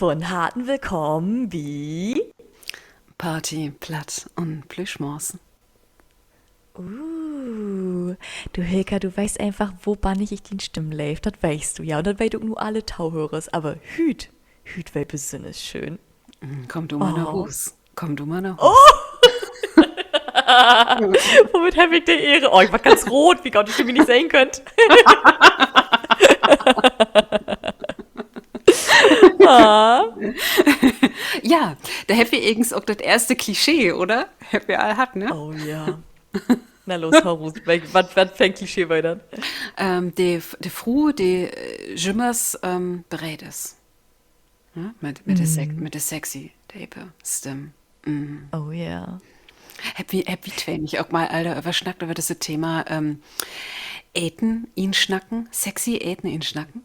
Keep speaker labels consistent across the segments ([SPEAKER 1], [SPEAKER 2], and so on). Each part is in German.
[SPEAKER 1] von harten Willkommen wie.
[SPEAKER 2] Party, Platt und Plüschmaus.
[SPEAKER 1] Du Hilka, du weißt einfach, wo bannig ich den Stimmen läuft, das weißt du ja. Und das weißt du nur alle Tauhörers, aber hüt, weil besonders schön.
[SPEAKER 2] Komm du mal nach
[SPEAKER 1] Oh.
[SPEAKER 2] Hus. Komm du mal nach Hus.
[SPEAKER 1] Womit habe ich die Ehre? Oh, ich war ganz rot, wie Gott, ich mich nicht sehen könnt. Ah.
[SPEAKER 2] Ja, da hätt wir irgends auch das erste Klischee, oder? Hätt wir all hat, ne?
[SPEAKER 1] Oh ja. Na los, hau raus. Was fängt Klischee weiter?
[SPEAKER 2] De Fru, de Jimmers beredes. Ja? Mit der sexy Tape, Stim.
[SPEAKER 1] Oh ja.
[SPEAKER 2] Happy zwei mich auch mal, Alter, überschnackt über das Thema Äten, ihn schnacken, sexy Äten, ihn schnacken.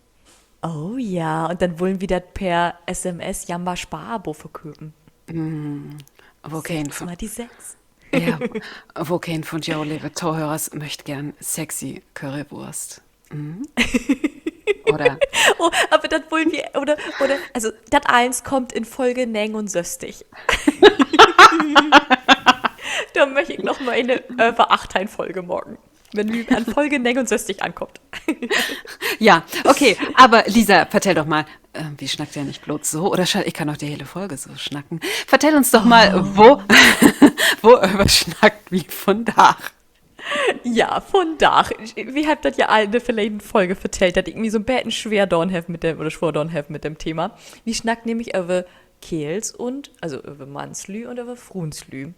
[SPEAKER 1] Oh ja, und dann wollen wir das per SMS Jamba Sparabo verkaufen.
[SPEAKER 2] Wo kein
[SPEAKER 1] Sechs
[SPEAKER 2] von,
[SPEAKER 1] mal die sechs.
[SPEAKER 2] ja, wo kein von jou, liebe Zuhörers, möchte gern sexy Currywurst. Oder,
[SPEAKER 1] Oh, aber das wollen wir, also das eins kommt in Folge Neng und Söstig. Da möchte ich noch mal eine Ver-8-Folge morgen. Wenn wir an Folge Neng und Söstig ankommt.
[SPEAKER 2] ja, okay, aber Lisa, vertell doch mal, wie schnackt ihr nicht bloß so? Oder ich kann auch die hele Folge so schnacken. Vertell uns doch mal, wo überschnackt wie von Dach.
[SPEAKER 1] Ja, von Dach. Wie habt das ja alle vielleicht in Folge vertellt, dass ich irgendwie so ein bisschen schwer dorn have mit dem, oder schwer dorn have mit dem Thema. Wie schnackt nämlich über Kehls und, also über Manslü und über Frunslü.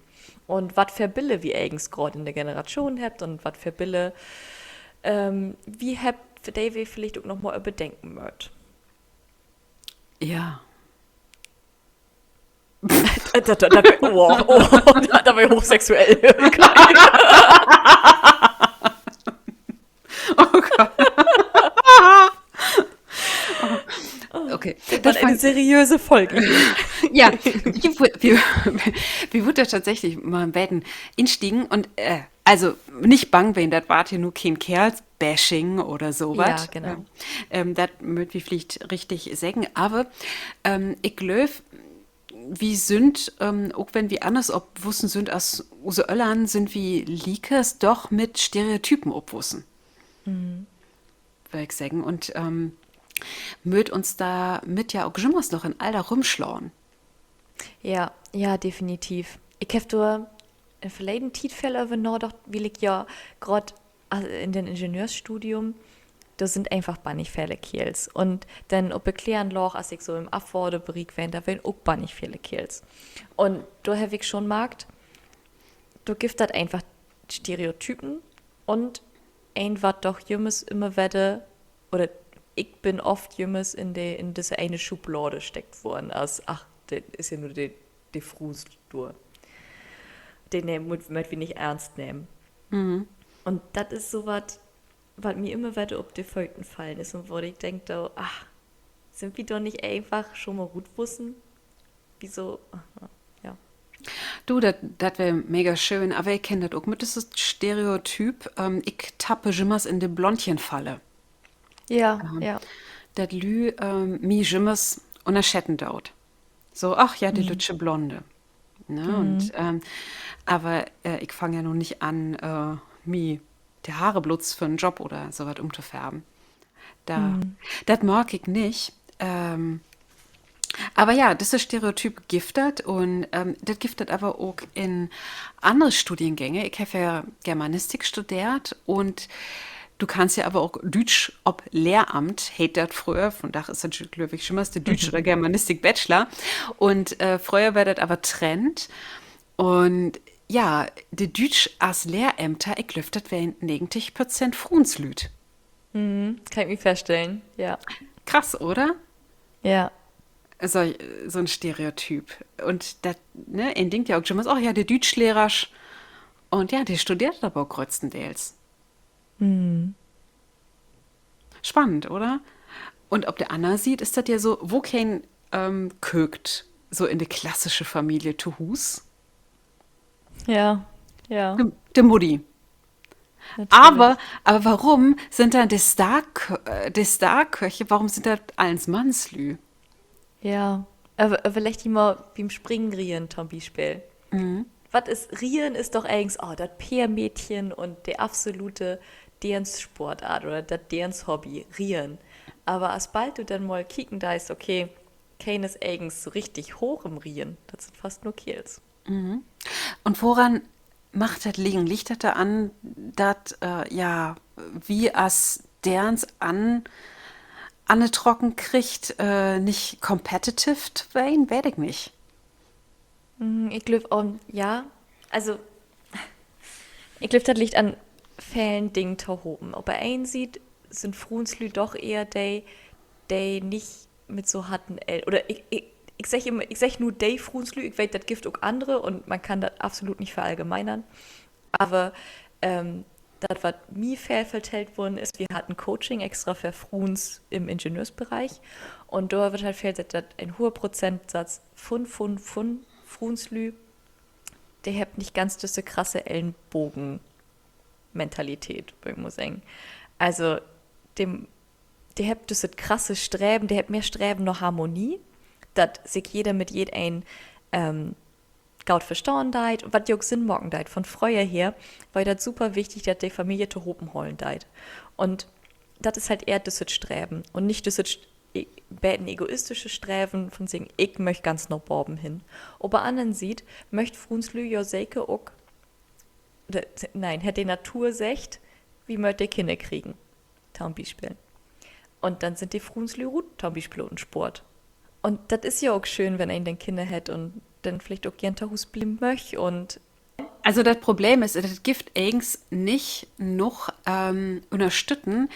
[SPEAKER 1] Und was für Bille wie eigens gerade in der Generation habt und was für Bille, wie habt für Davy vielleicht auch noch mal überdenken mögt.
[SPEAKER 2] Ja.
[SPEAKER 1] Da war ich hochsexuell.
[SPEAKER 2] Okay,
[SPEAKER 1] Das war eine seriöse Folge.
[SPEAKER 2] ja, wie wurde das tatsächlich mal im Betten instiegen und also nicht bang, wenn das war hier nur kein Kerls-Bashing oder sowas.
[SPEAKER 1] Ja, genau.
[SPEAKER 2] Das mögt wie vielleicht richtig sagen, aber ich glaube, wie sind, auch wenn wir anders obwussen sind als use Öllern, sind wie Likes doch mit Stereotypen obwussen, würde ich sagen. Und mögt uns da mit ja auch Jimmers noch in all da rumschlauen.
[SPEAKER 1] Ja, ja, definitiv. Ich habe da verleden Tietfälle über doch, will ich ja gerade in den Ingenieursstudium, da sind einfach bannig viele Kills. Und dann ob erklären Loch, als ich so im Affordebereich bin, da werden auch bannig viele Kills. Und da habe ich schon markt, du gibt das einfach Stereotypen und ein was doch Jümmes immer werde, oder ich bin oft Jümmes in diese eine Schublade steckt worden, als, ach, das ist ja nur die Frustur. Den muss wir nicht ernst nehmen. Und das ist so was mir immer weiter auf die Folgen fallen ist und wo ich denke, ach, sind wir doch nicht einfach schon mal gut wussten? Wieso? Ja.
[SPEAKER 2] Du, das wäre mega schön, aber ich kenne das auch mit, das ist Stereotyp. Ich tappe Jimmers in die Blondchenfalle.
[SPEAKER 1] Ja, ja.
[SPEAKER 2] Dat Lü mi Jimmers unterschetten dort. So, ach ja, die lütsche Blonde. Ne? Und, aber ich fange ja nun nicht an, mi die Haare blutz für einen Job oder sowas umzufärben. Das mag ich nicht. Aber ja, das ist Stereotyp giftet und das giftet aber auch in andere Studiengänge. Ich habe ja Germanistik studiert und du kannst ja aber auch Deutsch ob Lehramt, hätte das früher, von daher ist das glaube ich schon mal der Deutsch oder Germanistik Bachelor. Und früher war das aber Trend. Und ja, die Deutsch als Lehrämter, ich glaube, das wären 90% Frunslüt.
[SPEAKER 1] Kann ich mir feststellen. Ja.
[SPEAKER 2] Krass, oder?
[SPEAKER 1] Ja.
[SPEAKER 2] So ein Stereotyp. Und das, ne, ein denkt ja auch schon mal, oh ja, der Deutschlehrer. Und ja, der studiert aber auch größtenteils. Spannend, oder? Und ob der Anna sieht, ist das ja so, wo kein kögt, so in die klassische Familie zu Hus.
[SPEAKER 1] Ja. Ja.
[SPEAKER 2] De Mutti.
[SPEAKER 1] Natürlich.
[SPEAKER 2] Aber warum sind dann die Starköche, warum sind das alles Mannslü?
[SPEAKER 1] Ja. Aber vielleicht immer beim Springen rieren, zum Beispiel. Was ist Rieren ist doch eigentlich, oh, das Peer-Mädchen und der absolute Dance-Sportart oder das Dance-Hobby, Rieren. Aber als bald du dann mal kicken da ist, okay, kein ist eigentlich so richtig hoch im Rieren. Das sind fast nur Kills.
[SPEAKER 2] Und woran macht das liegen? Liegt das da an, dass, ja, wie as derns Anne trocken kriegt, nicht competitive sein? Weiß ich nicht.
[SPEAKER 1] Ich glaube, ja, also ich glaube, das liegt an Fällen Dingen zu hoben. Ob er einen sieht, sind Frunslü doch eher die nicht mit so harten El oder ich sag immer, ich sag nur die Frunslü, ich weiß, das gibt auch andere und man kann das absolut nicht verallgemeinern. Aber das, was mir viel vertellt worden ist, wir hatten Coaching extra für Fruns im Ingenieursbereich und da wird halt festgestellt, dass ein hoher Prozentsatz von Frunslü, der hat nicht ganz diese krasse Ellenbogen-Mentalität, würde ich mal sagen. Also, dem, der hat diese krasse Streben, der hat mehr Streben nach Harmonie, dass sich jeder mit jedem Gaut verstauen deit und was die auch Sinn morgen deit. Von früher her war das super wichtig, dass die Familie zu Hopen holen deit. Und das ist halt eher das Streben und nicht das beten egoistische Streben von sagen, ich möchte ganz noch Borben hin. Aber anderen sieht, möchte Frunslü ja Seike auch, oder, nein, hat die Natur secht, wie möchte die Kinder kriegen. Beispiel. Und dann sind die Frunslü gut, Beispiel und Sport. Und das ist ja auch schön, wenn ein dann Kinder hat und dann vielleicht auch gern zu Hause bleiben möchte und
[SPEAKER 2] Also das Problem ist, das Gift eigens nicht noch unterstützen,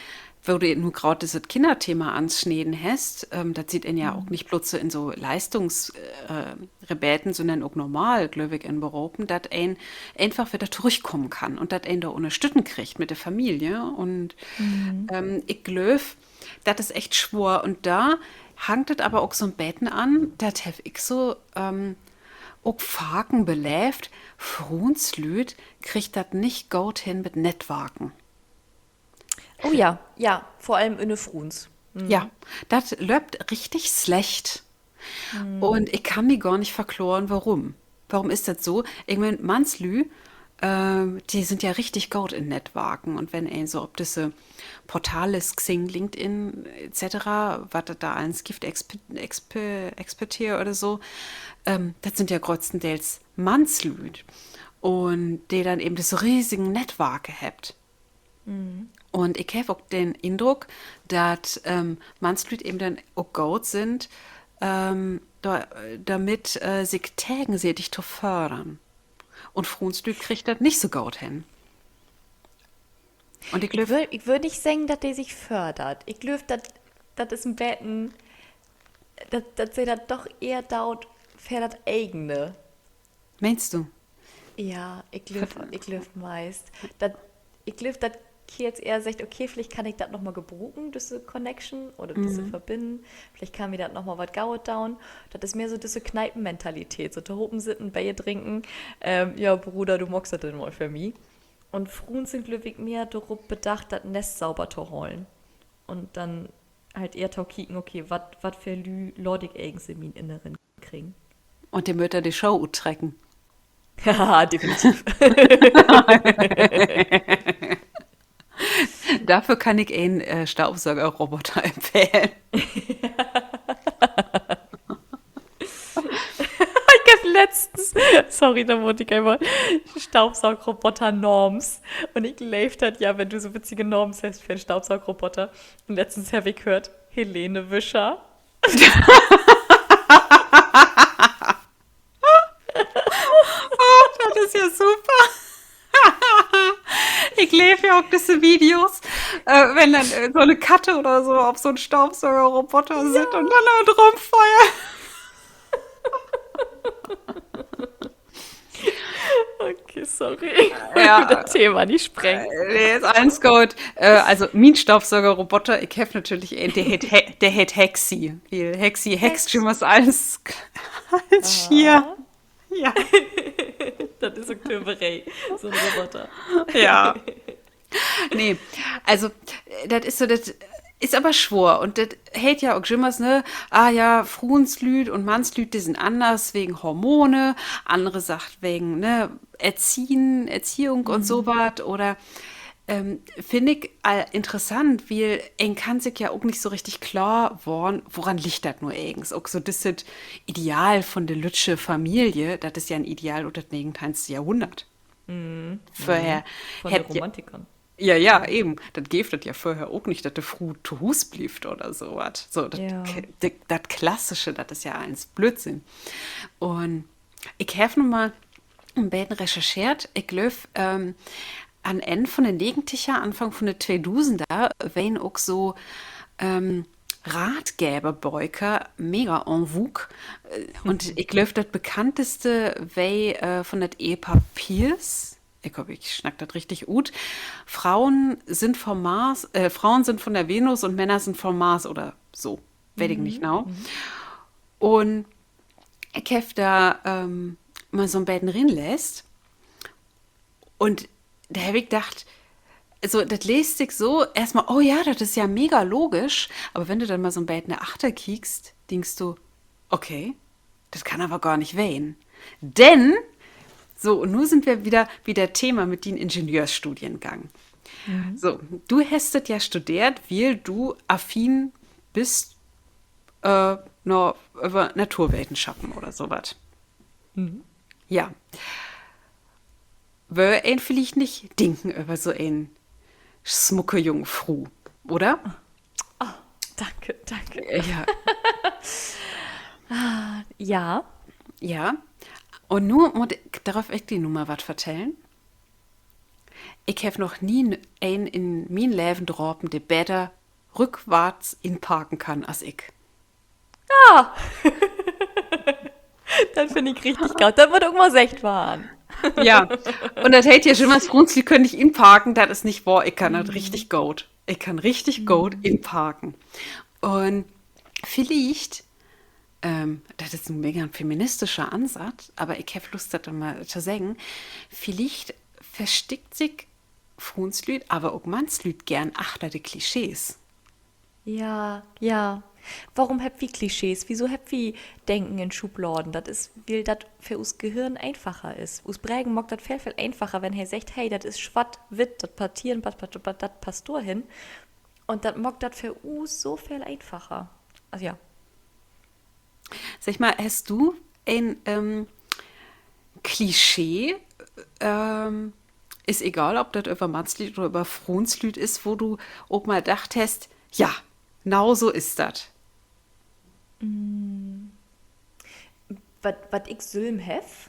[SPEAKER 2] wo du nur gerade dieses Kinderthema anschneiden hast. Das sieht ihn ja auch nicht bloß so in so Leistungsrebäten, sondern auch normal, glaube ich, in Berufen, dass ein einfach wieder zurückkommen kann und dass ein da unterstützen kriegt mit der Familie. Und ich glaube, das ist echt schwor. Und da hangt es aber auch so ein Betten an, das habe ich so auch Faken beläft, Frunslüt kriegt das nicht gut hin mit Nettwaken.
[SPEAKER 1] oh ja, ja, vor allem in Fruns.
[SPEAKER 2] Ja, das läuft richtig schlecht. Und ich kann mir gar nicht verkloren, warum. Warum ist das so? Ich meine, Manslü, die sind ja richtig gut in Netzwerken. Und wenn ein so ob diese Portale, Xing, LinkedIn etc., was das da alles gibt, Expertier oder so, das sind ja größtenteils Manslü. Und die dann eben das riesigen Netzwerke habt. Und ich habe auch den Eindruck, dass Manslü eben dann auch gut sind, damit sich tägen sie dich zu fördern. Und Frunslü kriegt das nicht so gut hin. Und ich glaube,
[SPEAKER 1] Ich würd nicht sagen, dass der sich fördert. Ich glaube, das ist ein Betten, dass sie das doch eher dauert für das eigene.
[SPEAKER 2] meinst du?
[SPEAKER 1] Ja, ich glaube meist. Ich glaube, dass jetzt eher sagt, okay, vielleicht kann ich das nochmal gebruchen, diese Connection oder diese verbinden. Vielleicht kann mir das nochmal was gauet down. Das ist mehr so diese Kneipenmentalität. So da oben sitzen, Bier trinken. Ja, Bruder, du magst das denn mal für mich. Und Fruen sind glücklich mehr darauf bedacht, das Nest sauber zu holen. Und dann halt eher zu kicken, okay, was für Lordig eigens in meinen Inneren kriegen.
[SPEAKER 2] Und die Mütter die Show utrecken.
[SPEAKER 1] Haha, definitiv.
[SPEAKER 2] Dafür kann ich einen Staubsaugerroboter empfehlen.
[SPEAKER 1] Ich hab letztens, sorry, da wurde ich einmal Staubsaugroboter Norms. Und ich lebt hat ja, wenn du so witzige Norms hast für einen Staubsaugroboter. Und letztens habe ich gehört, Helene Wischer.
[SPEAKER 2] Das ist ja super. Ich lebe ja auch diese Videos, wenn dann so eine Katte oder so auf so einen Staubsaugerroboter sitzt und dann rumfeuert.
[SPEAKER 1] Okay, sorry.
[SPEAKER 2] Ja,
[SPEAKER 1] Das Thema nicht sprengen.
[SPEAKER 2] nee, ist alles gut. Also, mein Staubsaugerroboter, ich habe natürlich einen, der hat Hexi. Weil Hexi hext schon was alles hier. Ja,
[SPEAKER 1] Das ist Oktoberei, so ein Roboter.
[SPEAKER 2] ja. Nee, also, das ist so, das, ist aber schwor. Und das hält ja auch immer, ne? Ah ja, Frauenslüd und Mannslüd, die sind anders wegen Hormone. Andere sagt wegen, ne, Erziehung und sowas. Oder finde ich interessant, weil ein kann sich ja auch nicht so richtig klar worden, woran liegt das nur eigens. Auch so das Ideal von der Lütsche Familie, das ist ja ein Ideal unter dem 19. Jahrhundert. Vorher
[SPEAKER 1] Von den
[SPEAKER 2] hätte ja,
[SPEAKER 1] Romantikern.
[SPEAKER 2] ja, ja, eben. Das gibt es ja vorher auch nicht, dass der Früh zu Hus blieft oder sowas. So,
[SPEAKER 1] Ja.
[SPEAKER 2] das Klassische, das ist ja eins Blödsinn. Und ich habe nun mal ein bisschen recherchiert. Ich glaube, an Ende von den Negenticher, Anfang von den 2000er, waren auch so Ratgeberbräuker mega en vogue. Und ich glaube, das bekannteste war von das Ehepaar Pierce. Ich hoffe, ich schnack das richtig gut. Frauen sind von der Venus und Männer sind vom Mars oder so. Weiß ich nicht genau. Und ich habe da mal so ein bisschen reinlässt. Und da habe ich gedacht, also das liest sich so erstmal, oh ja, das ist ja mega logisch. Aber wenn du dann mal so ein bisschen nach Achter kiekst, denkst du, okay, das kann aber gar nicht wehen. Denn, so, und nun sind wir wieder Thema mit den Ingenieursstudiengang. So, du hast das ja studiert, weil du affin bist, noch über Naturwissenschaften oder sowas. Ja. Wär ein vielleicht nicht denken über so ein smucke Jungfrau, oder?
[SPEAKER 1] Danke, danke.
[SPEAKER 2] Ja,
[SPEAKER 1] Ja.
[SPEAKER 2] ja. Und nur muss ich darauf echt die Nummer was vertellen. Ich habe noch nie einen in mein Leben getroffen, der besser rückwärts inparken kann als ich.
[SPEAKER 1] Das finde ich richtig gut. Das wird irgendwas echt fahren.
[SPEAKER 2] Ja, und das hält ja schon mal das Frunzli, könnte ich inparken, das ist nicht wahr. Ich kann das richtig gut. Ich kann richtig gut inparken. Und vielleicht, das ist ein mega feministischer Ansatz, aber ich habe Lust, das dann mal zu sagen, vielleicht versteckt sich Frunzlüt, aber auch Mannslüt gern achter die Klischees.
[SPEAKER 1] Ja, ja. Warum habt wie Klischees? Wieso habt wie Denken in Schubladen? Das ist, weil das für uns Gehirn einfacher ist. Us Prägen mag das viel einfacher, wenn er sagt, hey, das ist schwatt, witt, das partieren, das passt hin. Und das mag das für uns so viel einfacher. Also ja.
[SPEAKER 2] Sag mal, hast du ein Klischee, ist egal, ob das über Mannslüt oder über Frunzlüt ist, wo du auch mal gedacht hast, ja, genau so ist das.
[SPEAKER 1] Was ich Sülm hef?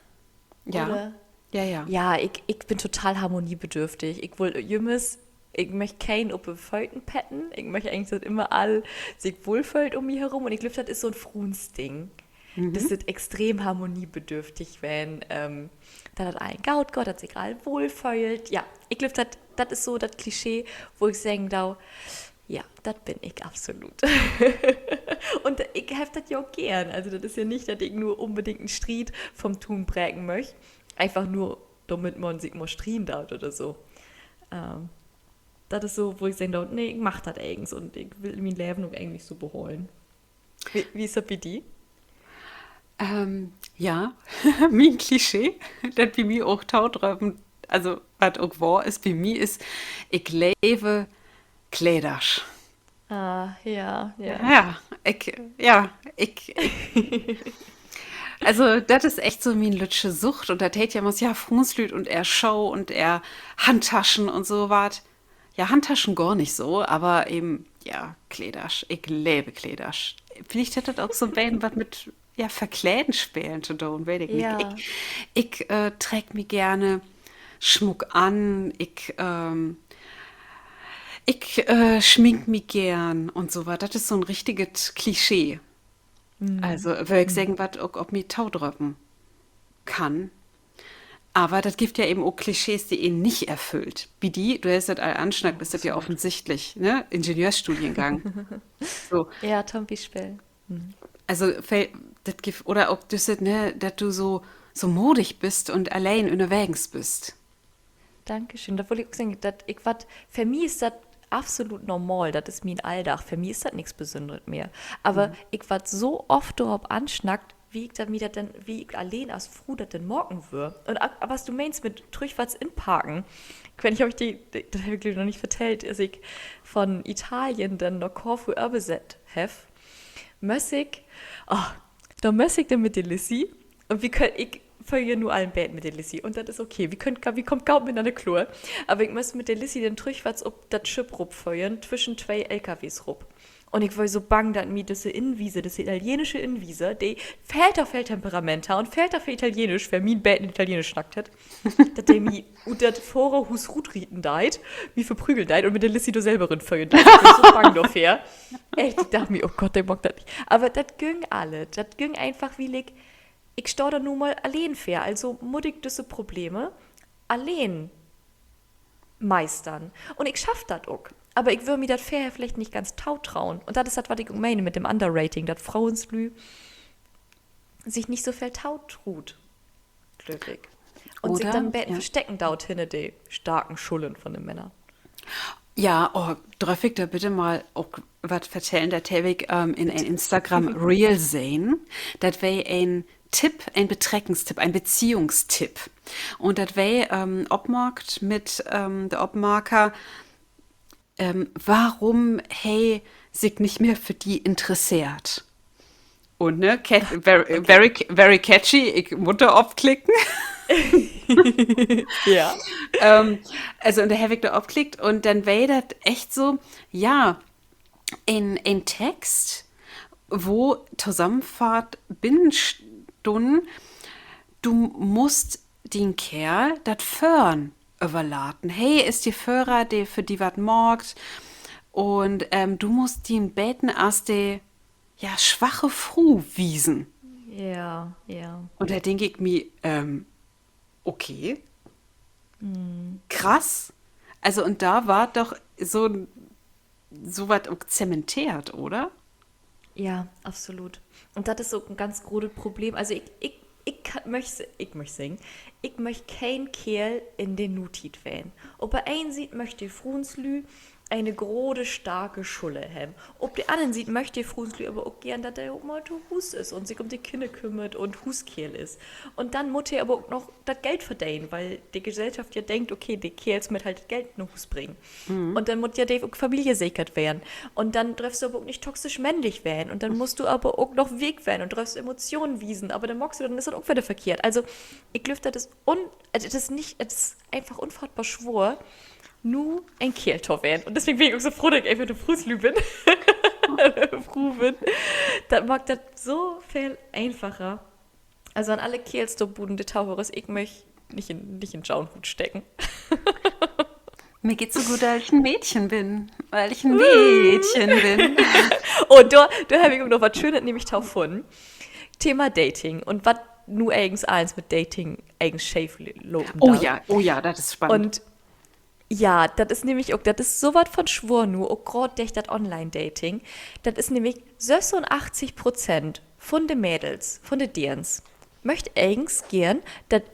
[SPEAKER 2] Ja,
[SPEAKER 1] Oder?
[SPEAKER 2] ja, ja.
[SPEAKER 1] Ja, ich bin total harmoniebedürftig. Ich will Jümmes, ich möchte keinen auf den Föten petten. Ich möchte eigentlich, dass immer all sich wohlfühlt um mich herum. Und ich glaube, das ist so ein Frunsding. Das ist extrem harmoniebedürftig, wenn da hat ein Gaut Gott, das sich all wohlfühlt. Ja, ich glaube, das ist so das Klischee, wo ich sagen darf, ja, das bin ich absolut. Und ich habe das ja auch gern. Also das ist ja nicht, dass ich nur unbedingt einen Streit vom Tun prägen möchte. Einfach nur, damit man sich mal strien darf oder so. Ähm, Das ist so, wo ich sage, nee, ich mach das eigens und ich will mein Leben auch eigentlich so beholen. Wie ist das bei dir?
[SPEAKER 2] Ja, mein Klischee, das bei mir auch taut drüben, also was auch wahr ist, bei mir ist, ich lebe Kleidersch.
[SPEAKER 1] Ah, ja, ja.
[SPEAKER 2] Also das ist echt so mein Lütsche Sucht und da tät ja muss ja Frunzlüt und er Show und er Handtaschen und so wat. Ja, Handtaschen gar nicht so, aber eben, ja, Kleidersch. Ich lebe Kleidersch. Vielleicht hätte das auch so ein bisschen was mit, ja, Verkleiden spielen zu tun, weiß ich nicht.
[SPEAKER 1] Ja.
[SPEAKER 2] Ich träg mir gerne Schmuck an, ich schmink mich gern und so was. Das ist so ein richtiges Klischee. Also, würde ich sagen, was ob mir taudröppen kann. Aber das gibt ja eben auch Klischees, die ihn nicht erfüllt. Wie die, du hast das all anschnackt, ist das ja offensichtlich, ne? Ingenieursstudiengang. So,
[SPEAKER 1] Ja, Tom Bispel.
[SPEAKER 2] also, das gibt, oder ob das, ne, dass du so modig bist und allein unterwegs bist.
[SPEAKER 1] Dankeschön. Da wollte ich auch sagen, dass ich was, für mich ist das absolut normal, das ist mein Alltag. Für mich ist das nichts Besonderes mehr. Aber ich war so oft darauf anschnackt, wie ich allein als Frau das denn morgen würde. Und was du meinst mit Trüchwatz in Parken, ich habe das habe ich glaube ich noch nicht vertellt, als ich von Italien dann nach Korfu übersetzt habe, da muss ich dann mit der Lissy und ich folge nur allen Bett mit der Lissy und das ist okay, wir kommen kaum miteinander klar, aber ich muss mit der Lissy den Trüchwatz ob das Schiff rupfeuern zwischen zwei LKWs rup. Und ich war so bang, dass mir diese Innenwiese, diese italienische Innenwiese, die fällt auf Temperament und fällt auf Italienisch, wer mein Bett in Italienisch schnackt hat, dass der mir und das vorher Hus Rutriten deit, wie verprügelt deit und mit der Lissy du selber rinfeuern deit. Ich bin so bang dafür. Echt, ich dachte mir, oh Gott, der mag das nicht. Aber das ging alle. Das ging einfach wie ich stau da nur mal allein fair. Also mutig diese Probleme allein meistern. Und ich schaff das auch. Aber ich würde mir das fair vielleicht nicht ganz trauen. Und das ist das, was ich meine mit dem Underrating, dass Frauenslü sich nicht so viel traut, glücklich. Und sich dann Betten verstecken dort hinter die starken Schullen von den Männern.
[SPEAKER 2] Ja, oh, darf ich da bitte mal auch was erzählen? Das habe ich in ein Instagram Reel sehen. Das wäre ein Tipp, ein Betreckenstipp, ein Beziehungstipp. Und das wäre obmarkt mit der Obmarker, warum hey sich nicht mehr für die interessiert. Und ne, very catchy, ich Mutter aufklicken.
[SPEAKER 1] Ja.
[SPEAKER 2] Also und da habe ich da aufklickt und dann wäre das echt so, ja, ein Text, wo Zusammenfahrt binnen Stunden, du musst den Kerl das föhren überladen. Hey, ist die Föhrer, die für die wat morgt und du musst den beten als die ja, schwache Frau wiesen.
[SPEAKER 1] Ja, ja.
[SPEAKER 2] Und da denke ich mir, okay, krass. Also und da war doch so was zementiert, oder?
[SPEAKER 1] Ja, absolut. Und das ist so ein ganz großes Problem. Also ich möchte sagen, ich möchte kein Kerl in den Nutit wählen. Ob er einen sieht, möchte Frunslü eine große, starke Schulle haben. Ob der anderen sieht, möchte Frunslü aber auch gern, dass er auch mal zu Hus ist und sich um die Kinder kümmert und Huskerl ist. Und dann muss er aber auch noch das Geld verdienen, weil die Gesellschaft ja denkt, okay, die Kerls mit halt Geld nach Hus bringen. Und dann muss ja Dave auch Familie sichert werden. Und dann darfst du aber auch nicht toxisch männlich werden. Und dann musst du aber auch noch Weg werden und darfst Emotionen wiesen. Aber dann magst du, dann ist das auch wieder verkehrt. Also, ich lüfte das es ist einfach unfassbar schwor, nur ein Kehltor werden. Und deswegen bin ich auch so froh, dass ich einfach eine Frühslü bin. Froh bin. Das macht das so viel einfacher. Also an alle Kehlstorbuden, die Taucheres, ich möchte nicht in Schauenhut stecken.
[SPEAKER 2] Mir geht's so gut, weil ich ein Mädchen bin. Weil ich ein Mädchen bin.
[SPEAKER 1] Und da habe ich noch was Schönes nämlich gefunden. Thema Dating. Und was nur eigens eins mit Dating eigens schief loben darf.
[SPEAKER 2] Oh ja, das ist spannend.
[SPEAKER 1] Und ja, das ist nämlich auch, das ist so was von Schwur nur, auch gerade durch das Online-Dating. Das ist nämlich 86% von den Mädels, von den Dirns, möchte eigens gern,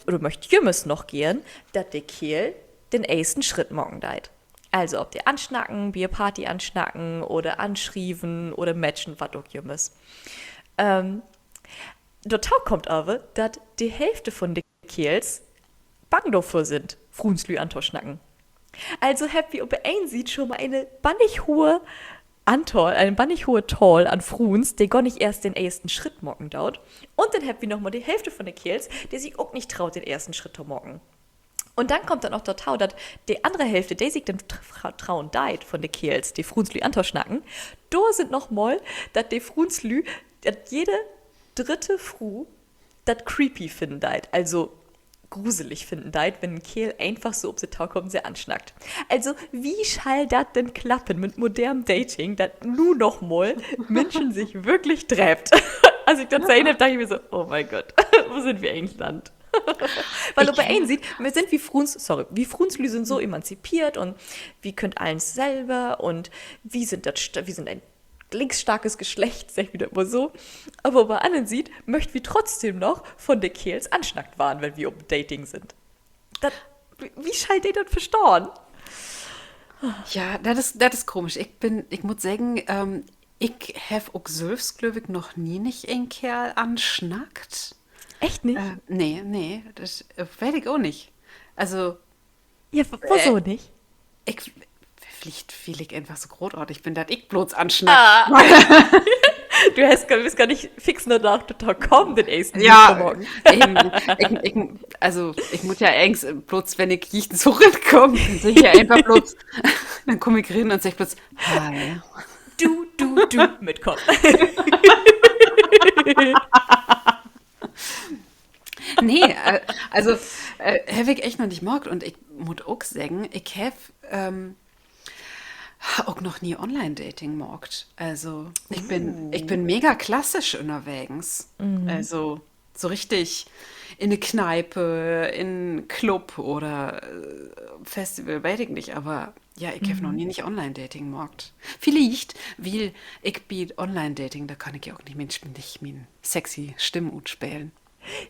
[SPEAKER 1] oder möchte jümmes noch gern, dass der Kerl den ersten Schritt morgen deit. Also ob die anschnacken, Bierparty anschnacken oder anschrieven oder matchen, was auch jümmes. Dort kommt aber, dass die Hälfte von den Kerls bang dafür sind, Frunslü antoschnacken. Also happy, ob er einen sieht, schon mal eine bannig hohe Toll an Fruns, der gar nicht erst den ersten Schritt mocken dauert. Und dann happy nochmal die Hälfte von den Kerls, der sich auch nicht traut, den ersten Schritt zu mocken. Und dann kommt dann noch der Tau, dass die andere Hälfte, die sich dann trauen deit von den Kerls, die Frunslü antoschnacken, da sind nochmal, dass die Frunslü, dass jede dritte Fru das creepy finden deit. Also gruselig finden deit, wenn ein Kerl einfach so, ob sie Tau kommt, sie anschnackt. Also, wie schall das denn klappen mit modernem Dating, dass nur noch mal Menschen sich wirklich träbt? Als ich das sehen habe, dachte ich mir so, oh mein Gott, wo sind wir eigentlich Land? Weil ob er einen sieht, wir sind wie Frunslü sind so emanzipiert und wie könnt eins selber und wir sind ein linksstarkes Geschlecht, sag ich wieder immer so. Aber bei anderen sieht, möchten wir trotzdem noch von den Kerls anschnackt waren, wenn wir um Dating sind. Wie schall der das verstorben?
[SPEAKER 2] Ja, das ist komisch. Ich muss sagen, ich habe auch selbst, glaube ich, noch nie nicht einen Kerl anschnackt.
[SPEAKER 1] Echt nicht?
[SPEAKER 2] Nee, das weiß ich auch nicht. Also,
[SPEAKER 1] Ja,
[SPEAKER 2] äh,
[SPEAKER 1] wieso nicht?
[SPEAKER 2] ich, vielleicht fühle ich einfach so großartig bin, dass ich bloß anschnackt.
[SPEAKER 1] Ah, bist gar nicht fix nur nach total kommen, den nächsten Lied von
[SPEAKER 2] Ja,
[SPEAKER 1] morgen.
[SPEAKER 2] eben. Also, ich muss ja eigentlich bloß, wenn ich nicht zurückkomme, dann sehe ich ja einfach bloß, dann komme ich rein und sage bloß, hi.
[SPEAKER 1] Du, mitkommen.
[SPEAKER 2] Nee, also, habe ich echt noch nicht gemacht und ich muss auch sagen, ich habe auch noch nie Online-Dating gemacht. Also, ich bin mega klassisch unterwegs. Also, so richtig in eine Kneipe, in einen Club oder Festival, weiß ich nicht, aber ja, ich habe noch nie nicht Online-Dating gemacht. Vielleicht, weil ich biete Online-Dating, da kann ich ja auch nicht mein sexy Stimmut spielen.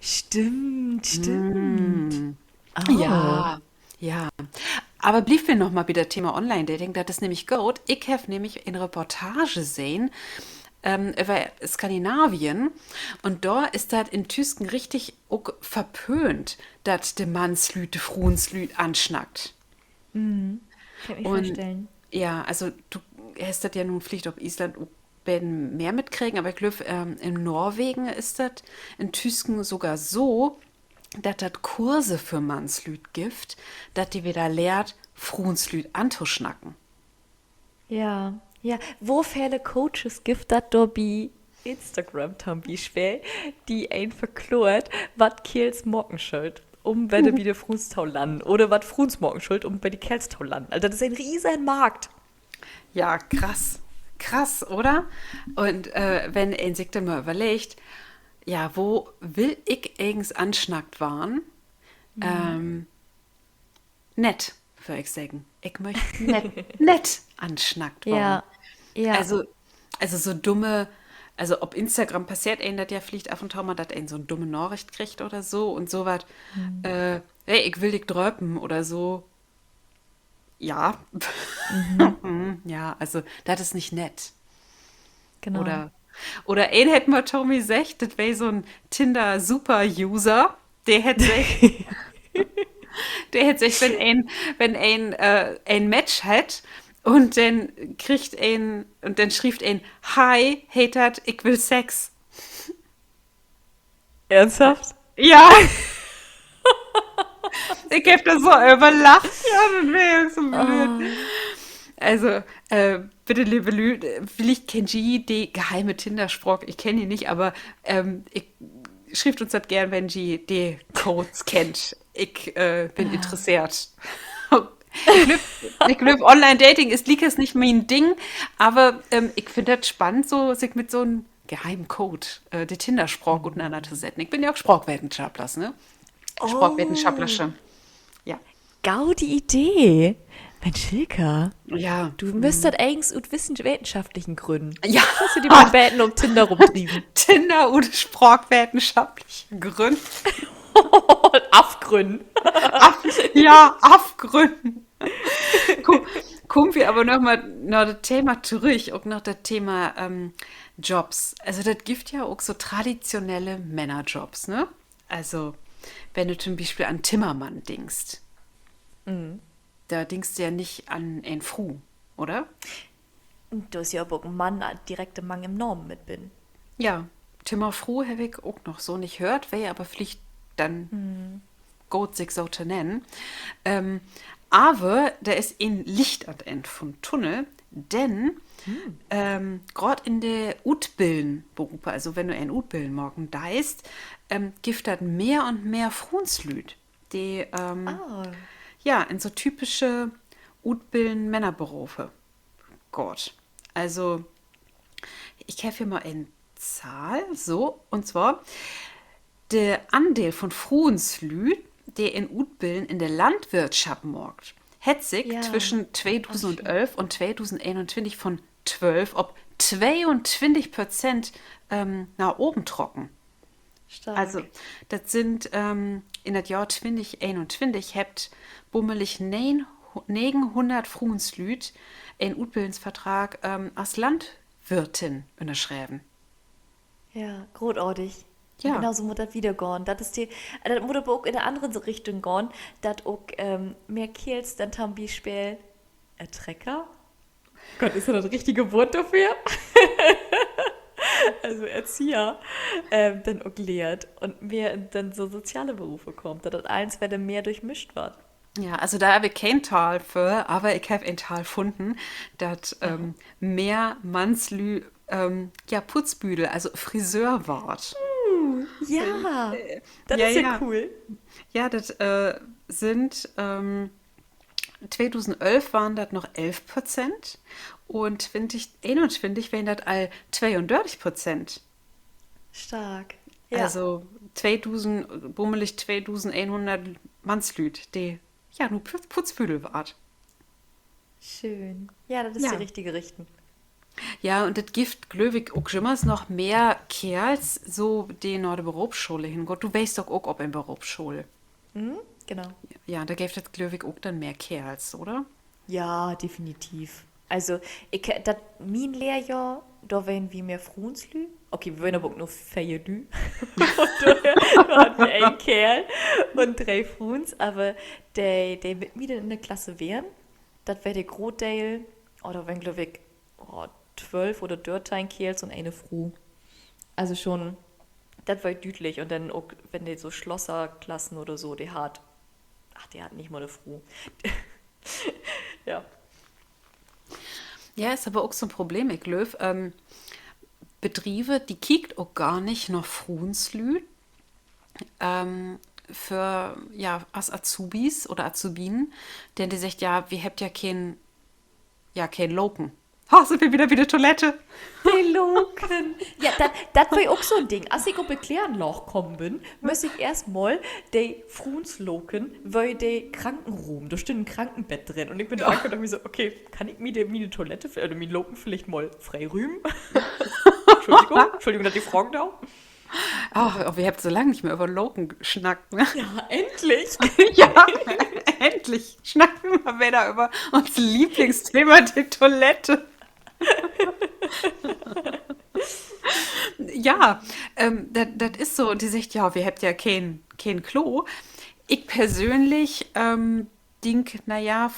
[SPEAKER 1] Stimmt, stimmt. Oh.
[SPEAKER 2] Ja, ja. Aber blieb wir noch mal bei der Thema Online-Dating, das ist nämlich gut. Ich habe nämlich eine Reportage gesehen über Skandinavien und da ist das in Tüsken richtig auch verpönt, dass der Mannslüt, der Fruenslüt anschnackt.
[SPEAKER 1] Kann ich
[SPEAKER 2] Und
[SPEAKER 1] vorstellen.
[SPEAKER 2] ja, also du hast das ja nun vielleicht auf Island auch werden mehr mitkriegen, aber ich glaube, in Norwegen ist das in Tüsken sogar so, dass das Kurse für Mannslüt gibt, dass die wieder lehrt, Fruenslüt anzuschnacken.
[SPEAKER 1] Ja, ja. Wo viele Coaches gibt das da bei Instagram zum Beispiel, die ein verklort, was Kerls morgen schuld, um bei der wieder Frunstau landen. Oder was Fruns morgen schuld, um bei die Kerlstau landen. Also das ist ein riesen Markt.
[SPEAKER 2] Ja, krass. Krass, oder? Und wenn ein sich dann mal überlegt, ja, wo will ich eigens anschnackt waren? Ähm, nett, würde ich sagen. Ich möchte nett anschnackt waren.
[SPEAKER 1] Ja, ja.
[SPEAKER 2] Also, also so dumme, also ob Instagram passiert einem das ja vielleicht ab und zu mal, dass ein so eine dumme Nachricht kriegt oder so und so was, hey, ich will dich dröpen oder so. Ja. Ja, also das ist nicht nett.
[SPEAKER 1] Genau.
[SPEAKER 2] Oder, oder ein hätte mal Tommy gesagt, das wäre so ein Tinder-Super-User, der hätte sich, der hätte sich, wenn ein Match hat und dann kriegt ein, und dann schrieb ein, Hi, hatert, ich will Sex.
[SPEAKER 1] Ernsthaft?
[SPEAKER 2] Ja, ich hab das so überlacht. Ja, das wäre so blöd.
[SPEAKER 1] Oh,
[SPEAKER 2] Also, bitte, liebe Lü, vielleicht kennt ihr die geheime Tinder-Spruch. Ich kenne ihn nicht, aber ich schreibt uns das gern, wenn ihr die Codes kennt. Ich bin interessiert. Ich glaub, Online-Dating ist liegt nicht mein Ding, aber ich finde das spannend, so sich mit so einem geheimen Code die Tinder-Spruch auseinanderzusetzen. Ich bin ja auch Sprachwissenschaftler, ne?
[SPEAKER 1] oh,
[SPEAKER 2] Sprachwissenschaftlerin. Ja.
[SPEAKER 1] gaudi Idee. Mensch, Schilka,
[SPEAKER 2] Ja.
[SPEAKER 1] du müsstest eigentlich aus wissenschaftlichen Gründen.
[SPEAKER 2] Ja.
[SPEAKER 1] Hast du die mal Bäten um Tinder rumtrieben?
[SPEAKER 2] Tinder und sprachwissenschaftliche Gründe.
[SPEAKER 1] Afgründen.
[SPEAKER 2] Ja, Abgründen. Komm, kommen wir aber noch das Thema zurück, auch noch das Thema Jobs. Also das gibt ja auch so traditionelle Männerjobs, ne? Also wenn du zum Beispiel an Timmermann denkst, da denkst du ja nicht an einen Fru, oder?
[SPEAKER 1] Du hast ja aber ein Mann, direkte Mann im Normen mit bin.
[SPEAKER 2] Ja, Timmerfru habe ich auch noch so nicht gehört, wäre aber vielleicht dann gut, sich so zu nennen. Ähm, aber da ist ein Licht am Ende vom Tunnel, denn gerade in der Utbillen-Berufe, also wenn du ein Utbillen morgen deist, gibt das mehr und mehr Frunslüd, die
[SPEAKER 1] Oh.
[SPEAKER 2] ja in so typische Utbillen-Männerberufe. Gott. Also ich habe hier mal eine Zahl, so, und zwar der Anteil von Fruenslü, der in Utbillen in der Landwirtschaft morgt, hat sich
[SPEAKER 1] Ja.
[SPEAKER 2] zwischen
[SPEAKER 1] Oh, schön.
[SPEAKER 2] 2011 und 2021 von 12 auf 22% nach oben trocken. Also,
[SPEAKER 1] Stark.
[SPEAKER 2] das sind in das Jahr 2021 habt bummelig 900 Fruenslüt einen Utbildungsvertrag als Landwirtin unterschreiben.
[SPEAKER 1] Ja, großartig. Und
[SPEAKER 2] Ja.
[SPEAKER 1] genauso muss das wieder gehen. Das muss aber auch in eine andere Richtung gehen, dass auch mehr Kills dann zum Beispiel ein Trecker. Gott, ist das das richtige Wort dafür? Also Erzieher, dann auch lehrt und mehr in dann so soziale Berufe kommt, dass das eins werde mehr durchmischt wird.
[SPEAKER 2] Ja, also da habe ich kein Tal für, aber ich habe ein Tal gefunden, das mehr Mannslü, ja, Putzbüdel, also Friseur ward.
[SPEAKER 1] Ja, das
[SPEAKER 2] Ja,
[SPEAKER 1] ist ja
[SPEAKER 2] ja.
[SPEAKER 1] cool.
[SPEAKER 2] Ja, das sind 2011 waren das noch 11% und 2021 wären das all 32%.
[SPEAKER 1] Stark. Ja,
[SPEAKER 2] Also 2000, bummelig 2100 Mannslüt, die ja nur Putzbüdel wart.
[SPEAKER 1] schön. Ja, das ist die
[SPEAKER 2] Ja.
[SPEAKER 1] richtige Richtung.
[SPEAKER 2] Ja, und das gibt, glöwig, auch immer noch mehr Kerls, so die nach der Berufsschule hingeht. Du weißt doch auch, ob in Berufsschule.
[SPEAKER 1] Mhm, genau.
[SPEAKER 2] Ja, da gibt es, glöwig, auch dann mehr Kerls, oder?
[SPEAKER 1] Ja, definitiv. Also, das mein Lehrjahr, da wären wir mehr Frunslü. Okay, wir wären aber auch nur Feierlü. Und daher hatten wir einen Kerl und drei Fruns, aber der mit mir dann in der Klasse wären, das wäre der Großteil, oder wenn, glaube ich, 12 oder 13 Kerls und eine Fru. Also schon, das war deutlich. Und dann auch, wenn die so Schlosserklassen oder so, die hat nicht mal eine Fru. Ja.
[SPEAKER 2] Ja, ist aber auch so ein Problem, ich glaube. Betriebe, die kiekt auch gar nicht nach Fruenslü für, ja, als Azubis oder Azubinen, denn die sagt, ja, wir habt ja, kein Loken. Ha, sind wir wieder wie die Toilette?
[SPEAKER 1] Die Loken. Ja, das war ja auch so ein Ding. Als ich auf ein Klärenloch gekommen bin, muss ich erstmal die Fruns loken, weil die Krankenruhm, da steht ein Krankenbett drin. Und ich bin da angekommen und dachte mir so, okay, kann ich mir meine Toilette, oder meine Loken vielleicht mal frei rühmen? Entschuldigung, dass ich fragen darf.
[SPEAKER 2] Ach, wir habt so lange nicht mehr über Loken geschnackt, ne?
[SPEAKER 1] Ja, endlich.
[SPEAKER 2] Ja, endlich schnacken wir mal wieder über unser Lieblingsthema, die Toilette. Ja, das ist so. Und die sagt, ja, wir habt ja kein Klo. Ich persönlich denk, naja,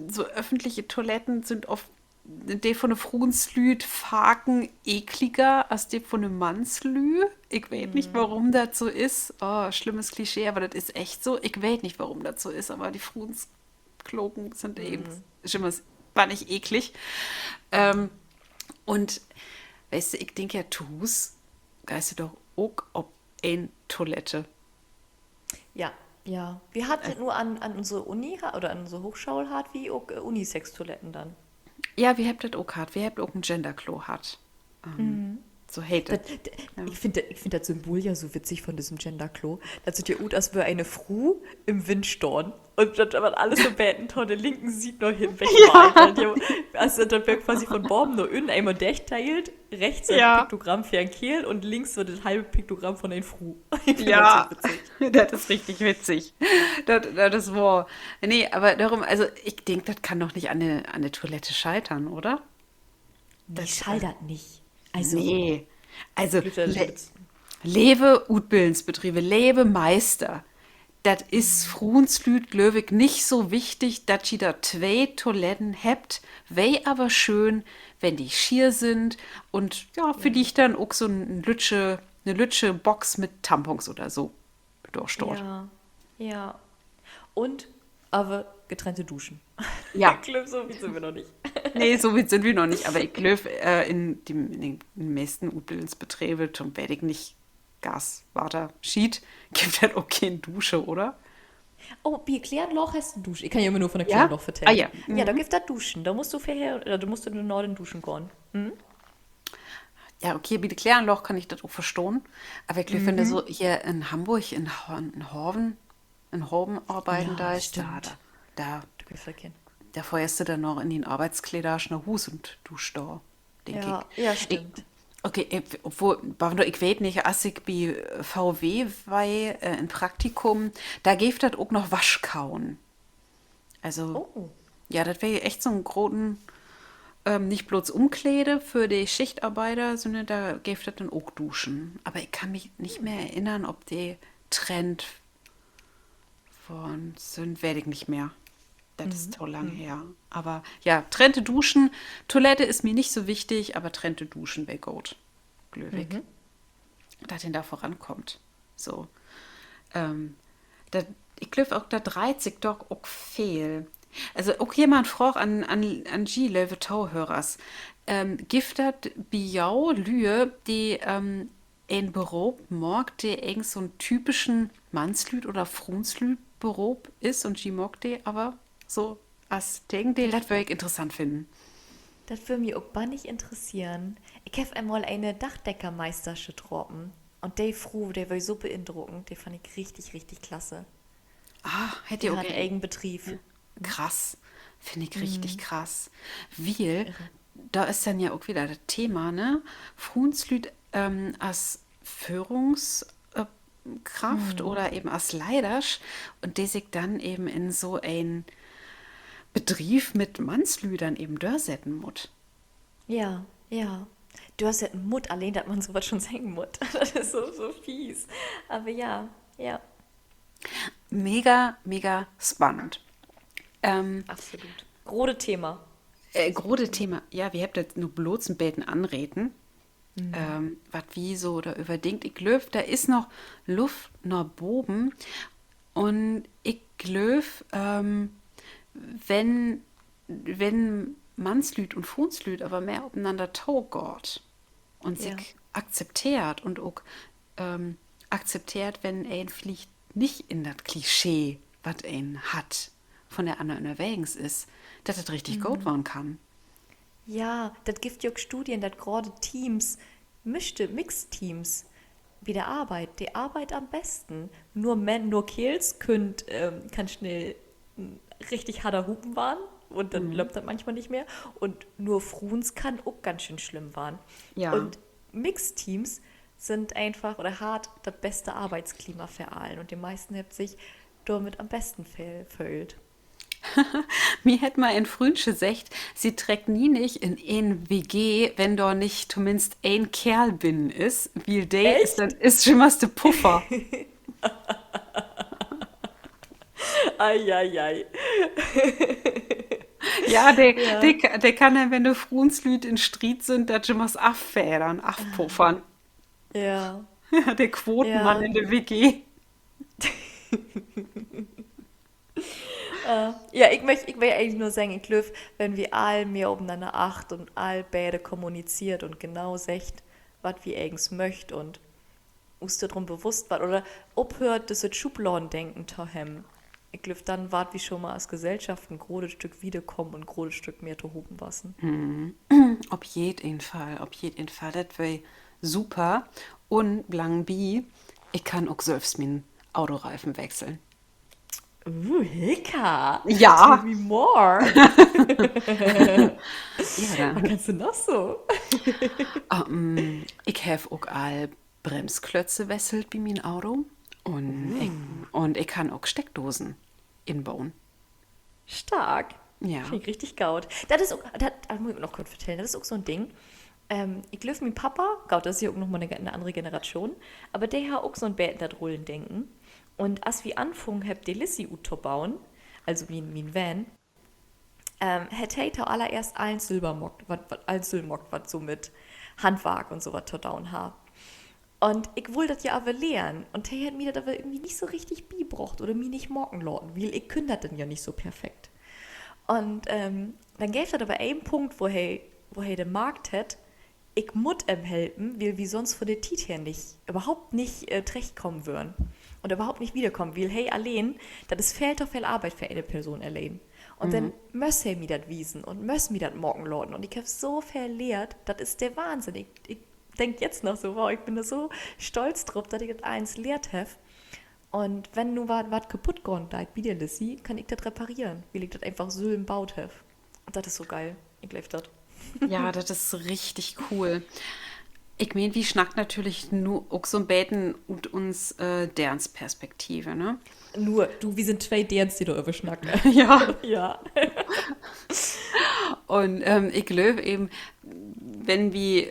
[SPEAKER 2] so öffentliche Toiletten sind oft die von der Frauenslüd Faken ekliger als die von einem Mannslü. Ich weiß nicht, warum das so ist. Oh, schlimmes Klischee, aber das ist echt so. Ich weiß nicht, warum das so ist, aber die Frauenskloken sind eben schon war nicht eklig. Ähm, und weißt du, ich denke ja, Tus geiste doch auch ob ein Toilette.
[SPEAKER 1] Ja, ja. Wir hatten nur an unsere Uni oder an unsere Hochschule hat wie auch Unisex-Toiletten dann.
[SPEAKER 2] Ja, wir habt das auch gehabt. Wir habt auch ein Genderklo hat. So hate
[SPEAKER 1] Das,
[SPEAKER 2] it.
[SPEAKER 1] ich find das Symbol ja so witzig von diesem Genderklo. Das sieht ja gut aus wie eine Fru im Windstorm. Und das waren alles so Betten, der linken sieht noch hin, also das wird quasi von Borben nur innen einmal teilt, rechts ein
[SPEAKER 2] Ja.
[SPEAKER 1] Piktogramm für ein Kehl und links so das halbe Piktogramm von ein Fru. Ich find
[SPEAKER 2] Ja,
[SPEAKER 1] das so witzig.
[SPEAKER 2] das ist richtig witzig. Das ist wahr. Nee, aber darum, also ich denke, das kann doch nicht an der Toilette scheitern, oder?
[SPEAKER 1] Die schallert nicht. Also,
[SPEAKER 2] Nee. Also,
[SPEAKER 1] Lütter-
[SPEAKER 2] lebe Utbildungsbetriebe, lebe Meister. Das ist Fruenslüd Glöwig nicht so wichtig, dass ihr da zwei Toiletten habt. Wei aber schön, wenn die schier sind und ja, für die ich dann auch so eine Lütsche Box mit Tampons oder so durchstort.
[SPEAKER 1] ja, ja. Und, aber getrennte Duschen.
[SPEAKER 2] Ja.
[SPEAKER 1] Ich glaube, so wie sind wir noch nicht.
[SPEAKER 2] Nee, so weit sind wir noch nicht, aber ich glaube, in den meisten Utbildungsbetrieben, zum werde ich nicht Gas, Wasser, Schied, gibt halt auch keine Dusche, oder?
[SPEAKER 1] Oh, bei Klärenloch hast du Dusche. Ich kann ja immer nur von der
[SPEAKER 2] Ja?
[SPEAKER 1] Klärenloch
[SPEAKER 2] Ah
[SPEAKER 1] erzählen.
[SPEAKER 2] ja.
[SPEAKER 1] Ja, da gibt es Duschen. Da musst du vorher, oder du musst in den Norden duschen gehen.
[SPEAKER 2] Ja, okay, bitte Klärenloch kann ich das auch verstehen. Aber ich glaube, wenn du so hier in Hamburg, in Horben arbeiten
[SPEAKER 1] Ja,
[SPEAKER 2] da ist,
[SPEAKER 1] stimmt.
[SPEAKER 2] da,
[SPEAKER 1] Du kannst verkehren.
[SPEAKER 2] da feuerst du dann noch in den Arbeitskleider nach Hus und duschst da, denke
[SPEAKER 1] Ja,
[SPEAKER 2] ich.
[SPEAKER 1] ja, stimmt.
[SPEAKER 2] Okay, obwohl, ich weiß nicht, als ich bei VW war, ein Praktikum, da gibt das auch noch Waschkauen. Also,
[SPEAKER 1] Oh.
[SPEAKER 2] ja, das wäre echt so ein großen, nicht bloß Umkleide für die Schichtarbeiter, sondern da gäbe das dann auch Duschen. Aber ich kann mich nicht mehr erinnern, ob die Trend von sind, werde ich nicht mehr. Das ist so lang her. Aber ja, trennte Duschen. Toilette ist mir nicht so wichtig, aber trennte Duschen wäre gut. Glücklich. Dass ihn da vorankommt. So. Ähm, da, ich glaube auch, da dreht sich doch auch viel. Also auch jemand fragt an G. Löwe Tauhörers. Giftet Biau Lühe, die ein Beruf mag, der irgend so einen typischen Mannslüd oder Frunslüd Beruf ist und G mag die aber so als Ding, die das würde ich interessant finden.
[SPEAKER 1] Das würde mich auch gar nicht interessieren. Ich habe einmal eine Dachdeckermeistersche getroffen. Und der Fru, der war so beeindruckend. Der fand ich richtig, richtig klasse.
[SPEAKER 2] Ah, hätte
[SPEAKER 1] Der
[SPEAKER 2] ich
[SPEAKER 1] hat
[SPEAKER 2] okay.
[SPEAKER 1] Eigenbetrieb.
[SPEAKER 2] Krass. Finde ich richtig krass. Weil, da ist dann ja auch wieder das Thema, ne? Frunslüd als Führungskraft oder eben als Leiders und die sich dann eben in so ein Betrieb mit Mannslüdern eben durchsetzen muss.
[SPEAKER 1] Ja, ja. Du hast ja einen Mut, allein, dass man sowas schon sagen muss. Das ist so, so fies. Aber ja, ja,
[SPEAKER 2] Mega, mega spannend. Ähm,
[SPEAKER 1] absolut. Großes Thema.
[SPEAKER 2] Große Thema, ja, wir habt jetzt nur bloß ein Beten anreden. Was wie so da überdenkt. Ich glaube, da ist noch Luft nach oben. Und ich glaube, wenn, wenn Mannslüd und Frunslüd aber mehr aufeinander taugt und
[SPEAKER 1] Ja.
[SPEAKER 2] sich akzeptiert und auch akzeptiert, wenn ein vielleicht nicht in das Klischee, was ein hat, von der anderen unterwegs ist, dass das richtig gut werden kann.
[SPEAKER 1] Ja, das gibt ja auch Studien, dass gerade Teams, Mixteams, wie der Arbeit, die Arbeit am besten. Nur Men, nur Kills kann schnell richtig harter Hupen waren und dann läuft das manchmal nicht mehr. Und nur Fruns kann auch ganz schön schlimm waren.
[SPEAKER 2] Ja.
[SPEAKER 1] Und Mixteams sind einfach oder hart das beste Arbeitsklima für allen und die meisten haben sich damit am besten fühlt.
[SPEAKER 2] Mir hätte mal ein Frühnchen gesagt, sie trägt nie nicht in ein WG, wenn da nicht zumindest ein Kerl binnen ist, weil der ist
[SPEAKER 1] Echt?
[SPEAKER 2] dann ist schon mal der Puffer.
[SPEAKER 1] Eieiei.
[SPEAKER 2] Ja,
[SPEAKER 1] Ja,
[SPEAKER 2] der kann dann, wenn du Fruenslüt in Street sind, da schon mal affädern, afpuffern.
[SPEAKER 1] ja,
[SPEAKER 2] Ja, der Quotenmann
[SPEAKER 1] ja.
[SPEAKER 2] in der WG.
[SPEAKER 1] Ja, ich will eigentlich nur sagen, ich glaube, wenn wir all mehr aufeinander acht und all beide kommuniziert und genau sagt, was wir eigentlich möcht und uns darum bewusst war oder obhört, das ist Schubladendenken zu haben. Ich glaube, dann wart wie schon mal als Gesellschaft ein großes Stück wiederkommen und ein großes Stück mehr zu hupen wassen.
[SPEAKER 2] Auf jeden Fall, das wäre super. Und Blang B, ich kann auch selbst meinen Autoreifen wechseln.
[SPEAKER 1] Hika! Tell
[SPEAKER 2] Ja,
[SPEAKER 1] me more!
[SPEAKER 2] ja,
[SPEAKER 1] Was
[SPEAKER 2] dann.
[SPEAKER 1] kannst du noch so?
[SPEAKER 2] Ich habe auch all Bremsklötze wesselt bei meinem Auto. Und ich kann auch Steckdosen inbauen.
[SPEAKER 1] Stark.
[SPEAKER 2] Ja.
[SPEAKER 1] Finde ich richtig gaut. Das ist auch, das muss ich noch kurz erzählen, das ist auch so ein Ding. Ich glaube, mein Papa, gaut, das ist ja auch nochmal eine andere Generation, aber der hat auch so ein Bett das Rollen denken. Und als wir anfangen, hab die Lissi zu bauen, also mein Van, hätte er allererst allen Silbermockt, allen Silbermockt, was so mit Handwerk und so was zu down hat. Und ich wollte das ja aber lernen. Und er hat mir das aber irgendwie nicht so richtig beigebracht oder mir nicht morgen lauten, weil ich kann das dann ja nicht so perfekt. Und dann gäbe es aber einen Punkt, wo er den Markt hat, ich muss ihm helfen, weil wir sonst von der Tit her überhaupt nicht zurechtkommen würden. Und überhaupt nicht wiederkommen, weil hey, allein, das ist viel zu viel Arbeit für eine Person allein. Und dann muss er mir das wiesen und muss mir das morgen lauten. Und ich habe so verlehrt, das ist der Wahnsinn. Ich denke jetzt noch so, wow, ich bin da so stolz drauf, dass ich das eins lehrt habe. Und wenn nur was kaputt gegangen ist, bei der Lissy, kann ich das reparieren, weil ich das einfach so im Baut habe. Und das ist so geil. Ich liebe das.
[SPEAKER 2] Ja, das ist richtig cool. Ich meine, wie schnackt natürlich nur auch so ein Beten und uns derens Perspektive, ne?
[SPEAKER 1] Nur, du, wir sind zwei Dance, die da überschnacken.
[SPEAKER 2] Ja.
[SPEAKER 1] Ja.
[SPEAKER 2] Und ich glaube eben, wenn wir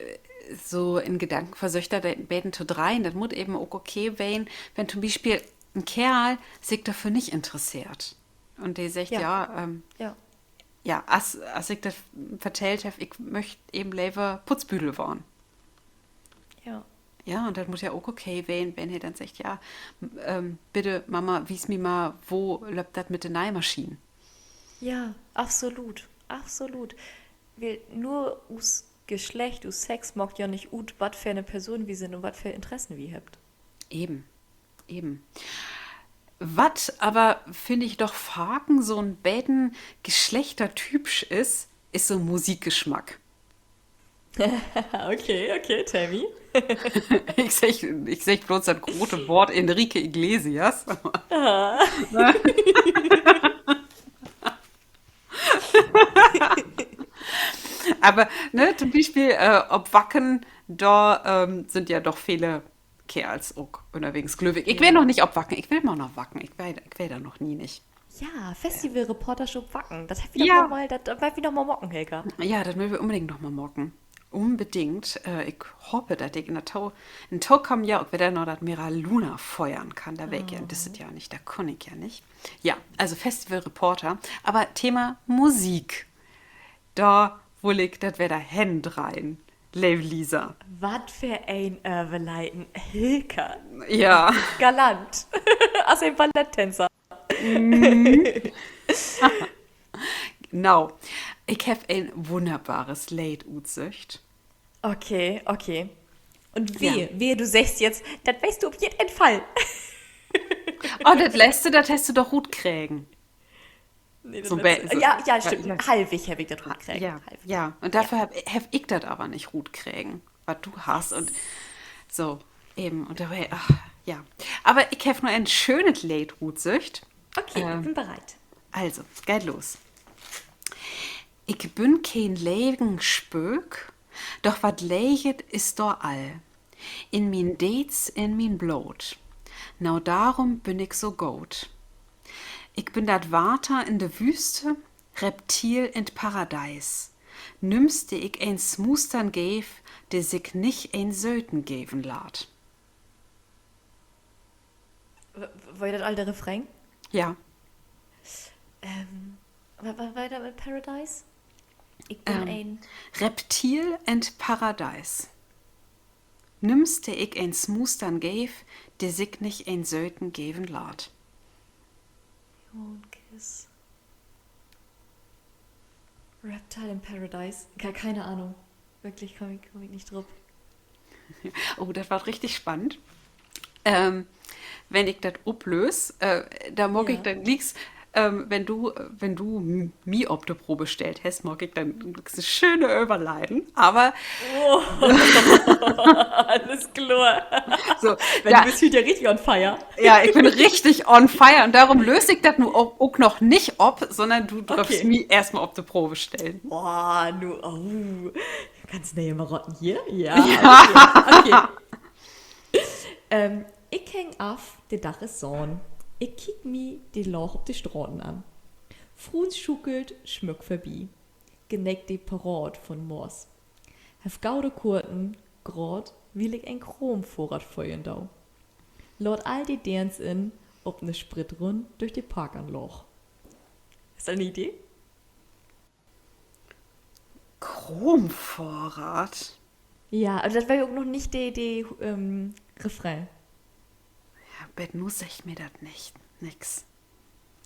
[SPEAKER 2] so in Gedanken versöchter beten zu dreien, das muss eben auch okay sein, wenn zum Beispiel ein Kerl sich dafür nicht interessiert. Und der sagt,
[SPEAKER 1] Ja.
[SPEAKER 2] ja,
[SPEAKER 1] Ja.
[SPEAKER 2] ja, als ich das vertellt habe, ich möchte eben lieber Putzbüdel werden.
[SPEAKER 1] Ja.
[SPEAKER 2] Ja, und das muss ja auch okay sein, wenn er dann sagt, ja, bitte Mama, wies mir mal, wo läuft das mit den Nähmaschinen?
[SPEAKER 1] Ja, absolut. Absolut. Weil nur us Geschlecht, us Sex mag ja nicht ut, was für eine Person wir sind und was für Interessen wir habt.
[SPEAKER 2] Eben, eben. Was aber, finde ich doch, Faken so ein bäden geschlechtertypisch ist, ist so Musikgeschmack.
[SPEAKER 1] Okay, okay, Tammy.
[SPEAKER 2] Ich sag bloß das große Wort Enrique Iglesias. Aber ne, zum Beispiel, ob Wacken, da sind ja doch viele Kerls auch unterwegs glücklich. Ich will noch
[SPEAKER 1] Ja.
[SPEAKER 2] nicht ob Wacken, ich will mal noch Wacken. Ich will da noch nie nicht.
[SPEAKER 1] Ja, Festival-Reportership Wacken. Das hat wieder
[SPEAKER 2] Ja,
[SPEAKER 1] mal, das wird wieder mal mocken, Helga.
[SPEAKER 2] ja, das müssen wir unbedingt noch mal morgen. Unbedingt. Ich hoffe, dass ich in Tau kommen ja auch wieder noch das Mira Luna feuern kann. Da weg ja, das ist ja nicht, da kann ich ja nicht. Ja, also Festival Reporter. Aber Thema Musik. Da will ich, das wäre da Hand rein. Liebe Lisa.
[SPEAKER 1] Was für ein Überleiten. Hilka.
[SPEAKER 2] Ja,
[SPEAKER 1] Galant. Als ein Balletttänzer.
[SPEAKER 2] genau. Ich habe ein wunderbares Late-Utsicht.
[SPEAKER 1] Okay, okay. Und
[SPEAKER 2] Ja.
[SPEAKER 1] wehe, du sagst jetzt, das weißt du auf jeden Fall.
[SPEAKER 2] Oh, das letzte, das hast du doch gut kriegen.
[SPEAKER 1] Nee, das
[SPEAKER 2] So,
[SPEAKER 1] letzte.
[SPEAKER 2] so,
[SPEAKER 1] Ja, ja,
[SPEAKER 2] ja,
[SPEAKER 1] stimmt. Halbig habe ich das gut gekriegt.
[SPEAKER 2] ja,
[SPEAKER 1] Halbig.
[SPEAKER 2] ja. Und
[SPEAKER 1] Ja.
[SPEAKER 2] dafür hab ich das aber nicht gut kriegen, was du hast. Und so, eben. Und dabei, ach, ja. Aber ich habe nur ein schönes Late-Utsicht.
[SPEAKER 1] Okay, ich bin bereit.
[SPEAKER 2] Also, geht los. Ich bin kein Legenspök, doch wat leget ist do all. In min Dates, in min Blut. Now darum bin ich so gut. Ich bin dat Water in de Wüste, Reptil in d Paradies. Nimmste ich ein Smustern geef, de sich nicht ein Söten geven lat.
[SPEAKER 1] War das alte Refrain?
[SPEAKER 2] Ja,
[SPEAKER 1] Was war weiter mit Paradise? Ich bin ein.
[SPEAKER 2] Reptil in d Paradies. Nimmste ich ein Smustern geef, de sich nicht ein Söten geven lat.
[SPEAKER 1] Won't Kiss. Reptile in Paradise? Keine Ahnung. Wirklich komm ich nicht drauf.
[SPEAKER 2] Oh, das war richtig spannend. Wenn ich das ablöse, da mag ich
[SPEAKER 1] Ja.
[SPEAKER 2] dann liegst, wenn du mir auf die Probe stellt hast, mag ich dann eine schöne Überleiten. Aber
[SPEAKER 1] Alles klar.
[SPEAKER 2] so,
[SPEAKER 1] Wenn
[SPEAKER 2] da,
[SPEAKER 1] du bist heute ja richtig on fire.
[SPEAKER 2] ja, ich bin richtig on fire und darum löse ich das nur auch noch nicht ob, sondern du darfst
[SPEAKER 1] Okay.
[SPEAKER 2] mir erstmal auf die Probe stellen.
[SPEAKER 1] Boah, nu, oh. Kannst du ja mal rotten hier? Ja. Okay. Ich häng auf, der Dach ist Sonn. Ich kick mi die Loch auf die Straßen an. Fruns schuckelt, schmück vorbei. Geneckt die Parade von Moors. Hef gaude Kurten, grad, will ich ein Chromvorrat feuern dau. Laut all die Dance in, ob ne Spritrun durch die Parkanloch. Ist das eine Idee?
[SPEAKER 2] Chromvorrat?
[SPEAKER 1] Ja, also das war ja auch noch nicht die Refrain.
[SPEAKER 2] Ja, Bet nu sagt mir das nicht. Nix.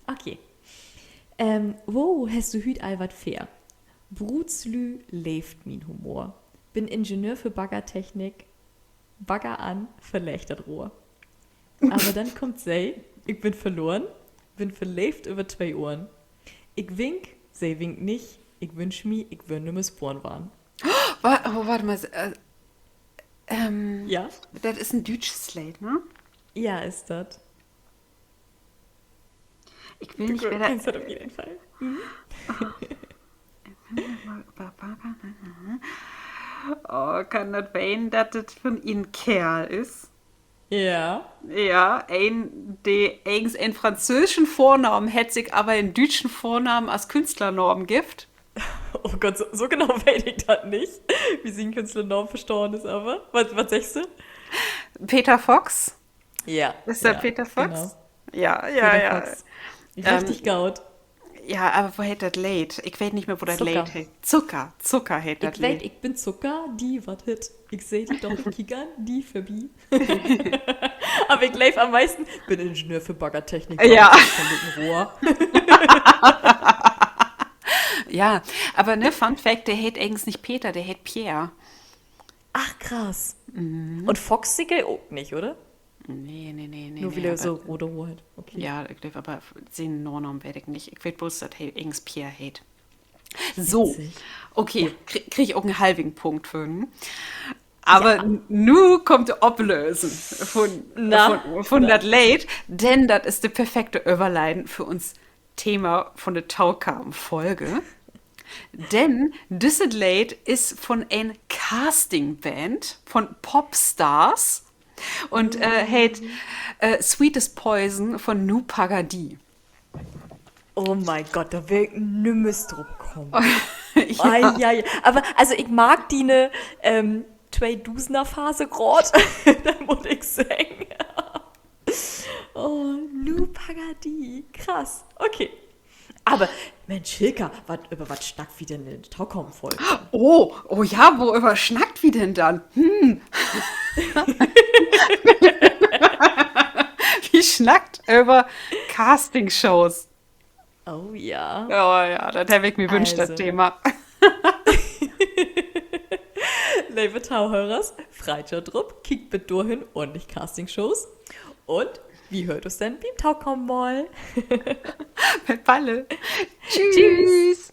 [SPEAKER 1] Okay. Wo hast du hüt all wat fair? Brutslü lebt min Humor. Bin Ingenieur für Baggertechnik. Bagger an, verlächtert Rohr. Aber dann kommt sei, ich bin verloren, bin verlebt über 2 Ohren. Ich wink, sei winkt nicht, ich wünsch mi, ich wür nimmer Sporen waren.
[SPEAKER 2] Warte mal.
[SPEAKER 1] Ja?
[SPEAKER 2] Das ist ein deutsches Lied, ne?
[SPEAKER 1] Ja, ist das.
[SPEAKER 2] Ich will nicht
[SPEAKER 1] Du
[SPEAKER 2] wieder.
[SPEAKER 1] kennst das auf jeden Fall.
[SPEAKER 2] Oh, kann das sein, dass das von ihnen Kerl ist?
[SPEAKER 1] Ja.
[SPEAKER 2] Ja, der eigens einen französischen Vornamen hätte sich aber einen deutschen Vornamen als Künstlernamen gibt.
[SPEAKER 1] Oh Gott, so genau weiß ich das nicht, wie sie ein Künstlernamen verstorben ist, aber. Was sagst du?
[SPEAKER 2] Peter Fox?
[SPEAKER 1] Ja.
[SPEAKER 2] Ist das
[SPEAKER 1] Ja,
[SPEAKER 2] Peter
[SPEAKER 1] genau.
[SPEAKER 2] Fox? Ja, ja,
[SPEAKER 1] Peter
[SPEAKER 2] ja.
[SPEAKER 1] Fox. Richtig gaut.
[SPEAKER 2] Ja, aber wo hätt das Late? Ich weiß nicht mehr, wo das
[SPEAKER 1] Zucker.
[SPEAKER 2] Late hätt. Zucker hätt das
[SPEAKER 1] Ich weiß,
[SPEAKER 2] Late.
[SPEAKER 1] ich bin Zucker, die wat hit. Ich seh die doch, ich kick an, die verbi. Aber ich glaube am meisten, bin Ingenieur für Baggertechnik.
[SPEAKER 2] Ja.
[SPEAKER 1] Rohr.
[SPEAKER 2] Ja, aber ne, Fun Fact, der hätt eigentlich nicht Peter, der hätt Pierre.
[SPEAKER 1] Ach, krass. Und Foxsicle auch nicht, oder?
[SPEAKER 2] Nee.
[SPEAKER 1] Nur
[SPEAKER 2] nee,
[SPEAKER 1] weil er
[SPEAKER 2] aber,
[SPEAKER 1] so rote Rohr hat. Okay.
[SPEAKER 2] ja, ich glaube, aber den Nornamen werd ich nicht. Ich weiß bloß, dass er eigentlich Pierre hätt. So,
[SPEAKER 1] Witzig.
[SPEAKER 2] okay, krieg ich auch einen halbigen Punkt für ihn. Aber nu kommt der Ablösen von
[SPEAKER 1] Na.
[SPEAKER 2] das Late, denn das ist die perfekte Überleitung für uns Thema von der Taukam-Folge. Denn this Late ist von einer Castingband von Popstars und hat Sweetest Poison von Nou Pagadi.
[SPEAKER 1] Oh mein Gott, da will ich nimmes drauf kommen. Ja. Aber also ich mag die ne 2000er-Phase grad, da muss ich sagen. Oh, Nou Pagadi. Krass. Okay. Aber, Mensch, Hilka, über was schnackt wie denn in der Taukaum-Folge?
[SPEAKER 2] Oh ja, wo überschnackt wie denn dann? Wie schnackt über Castingshows?
[SPEAKER 1] Oh ja.
[SPEAKER 2] Oh ja, das hätte ich mir wünscht, das
[SPEAKER 1] Also.
[SPEAKER 2] Thema.
[SPEAKER 1] Liebe Tauhörers, freut drupp, kickt bitte durch hin, ordentlich Castingshows. Und wie hört es denn beim Taukaum mal?
[SPEAKER 2] Mit Balle.
[SPEAKER 1] Tschüss.
[SPEAKER 2] Tschüss.